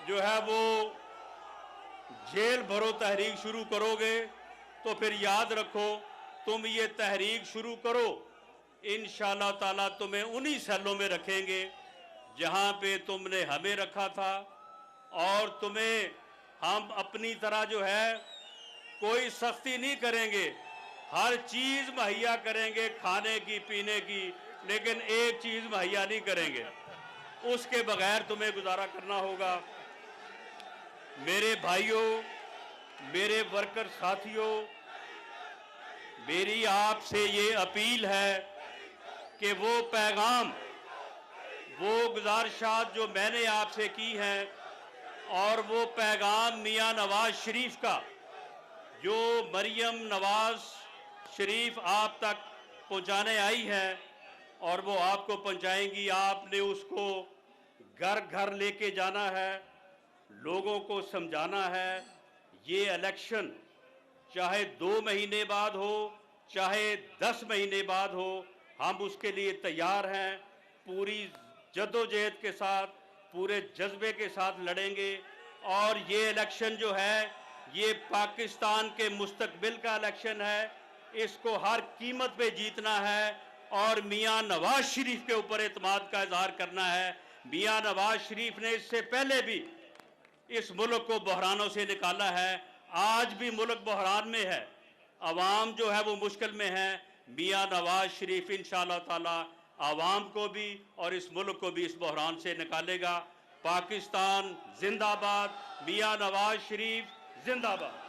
जो है वो जेल भरो तहरीक शुरू करोगे तो फिर याद रखो तुम ये तहरीक शुरू करो, इंशाअल्लाह ताला तुम्हें उन्हीं सेलों में रखेंगे जहां पे तुमने हमें रखा था, और तुम्हें हम अपनी तरह जो है कोई सख्ती नहीं करेंगे, हर चीज़ मुहैया करेंगे खाने की पीने की, लेकिन एक चीज़ मुहैया नहीं करेंगे, उसके बगैर तुम्हें गुजारा करना होगा। मेरे भाइयों, मेरे वर्कर साथियों, मेरी आपसे ये अपील है कि वो पैगाम, वो गुजारिशात जो मैंने आपसे की हैं, और वो पैगाम मियां नवाज शरीफ का जो मरियम नवाज शरीफ आप तक पहुंचाने आई है और वो आपको पहुंचाएंगी, आपने उसको घर घर लेके जाना है, लोगों को समझाना है। ये इलेक्शन चाहे 2 महीने बाद हो, चाहे 10 महीने बाद हो, हम उसके लिए तैयार हैं। पूरी जद्दोजहद के साथ, पूरे जज्बे के साथ लड़ेंगे, और ये इलेक्शन जो है ये पाकिस्तान के मुस्तकबिल का इलेक्शन है, इसको हर कीमत पे जीतना है, और मियां नवाज शरीफ के ऊपर एतमाद का इजहार करना है। मियां नवाज शरीफ ने इससे पहले भी इस मुल्क को बहरानों से निकाला है, आज भी मुल्क बहरान में है, अवाम जो है वो मुश्किल में है। मियां नवाज शरीफ इंशाअल्लाह ताला आवाम को भी और इस मुल्क को भी इस बहरान से निकालेगा। पाकिस्तान जिंदाबाद, मियां नवाज शरीफ जिंदाबाद।